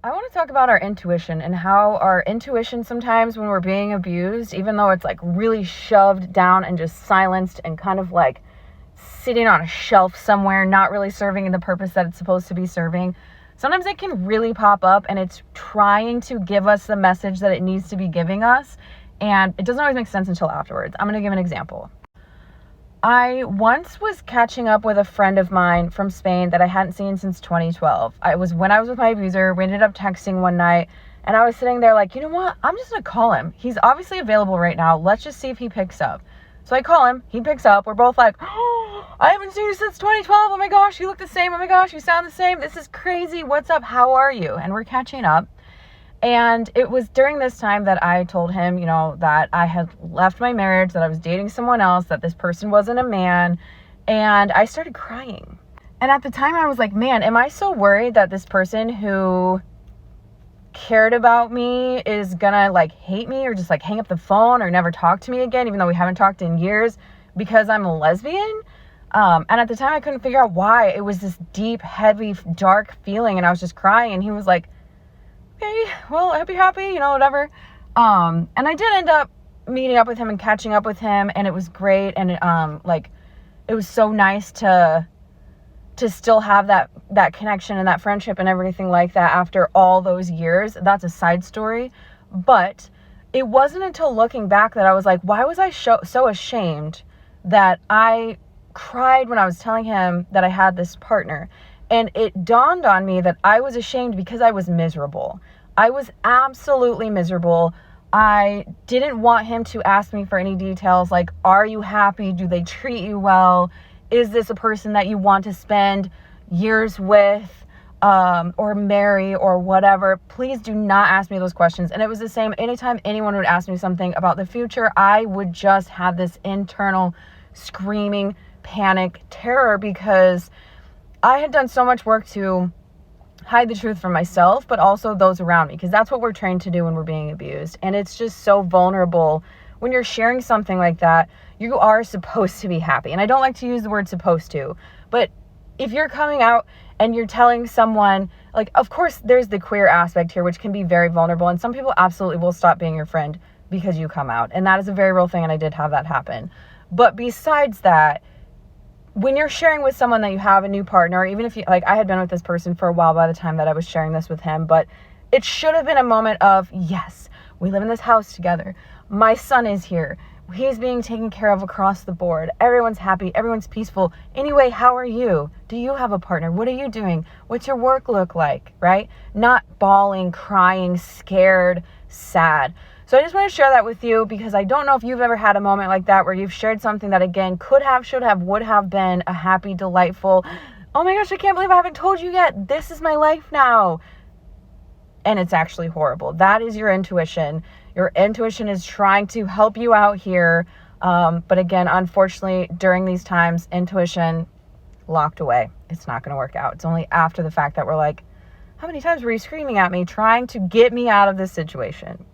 I want to talk about our intuition and how our intuition sometimes when we're being abused, even though it's like really shoved down and just silenced and kind of like sitting on a shelf somewhere, not really serving the purpose that it's supposed to be serving, sometimes it can really pop up and it's trying to give us the message that it needs to be giving us. And it doesn't always make sense until afterwards. I'm going to give an example. I once was catching up with a friend of mine from Spain that I hadn't seen since 2012. When I was with my abuser. We ended up texting one night and I was sitting there like, you know what? I'm just going to call him. He's obviously available right now. Let's just see if he picks up. So I call him. He picks up. We're both like, oh, I haven't seen you since 2012. Oh my gosh, you look the same. Oh my gosh, you sound the same. This is crazy. What's up? How are you? And we're catching up. And it was during this time that I told him, that I had left my marriage, that I was dating someone else, that this person wasn't a man. And I started crying. And at the time I was like, man, am I so worried that this person who cared about me is gonna like hate me or just like hang up the phone or never talk to me again, even though we haven't talked in years, because I'm a lesbian? And at the time I couldn't figure out why. It was this deep, heavy, dark feeling and I was just crying. And he was like, okay, well, I hope you're happy, whatever. And I did end up meeting up with him and catching up with him, and it was great. And it was so nice to still have that connection and that friendship and everything like that after all those years. That's a side story. But it wasn't until looking back that I was like, why was I so ashamed that I cried when I was telling him that I had this partner? And it dawned on me that I was ashamed because I was miserable. I was absolutely miserable. I didn't want him to ask me for any details like, are you happy? Do they treat you well? Is this a person that you want to spend years with or marry or whatever? Please do not ask me those questions. And it was the same anytime anyone would ask me something about the future, I would just have this internal screaming panic terror because I had done so much work to hide the truth from myself, but also those around me, because that's what we're trained to do when we're being abused. And it's just so vulnerable when you're sharing something like that. You are supposed to be happy. And I don't like to use the word supposed to, but if you're coming out and you're telling someone, like, of course there's the queer aspect here, which can be very vulnerable. And some people absolutely will stop being your friend because you come out. And that is a very real thing. And I did have that happen. But besides that, when you're sharing with someone that you have a new partner, even if I had been with this person for a while by the time that I was sharing this with him, but it should have been a moment of, yes, we live in this house together. My son is here. He's being taken care of across the board. Everyone's happy. Everyone's peaceful. Anyway, how are you? Do you have a partner? What are you doing? What's your work look like? Right? Not bawling, crying, scared, sad. So I just want to share that with you because I don't know if you've ever had a moment like that where you've shared something that, again, could have, should have, would have been a happy, delightful, oh my gosh, I can't believe I haven't told you yet. This is my life now. And it's actually horrible. That is your intuition. Your intuition is trying to help you out here. But again, unfortunately, during these times, intuition locked away. It's not going to work out. It's only after the fact that we're like, how many times were you screaming at me trying to get me out of this situation?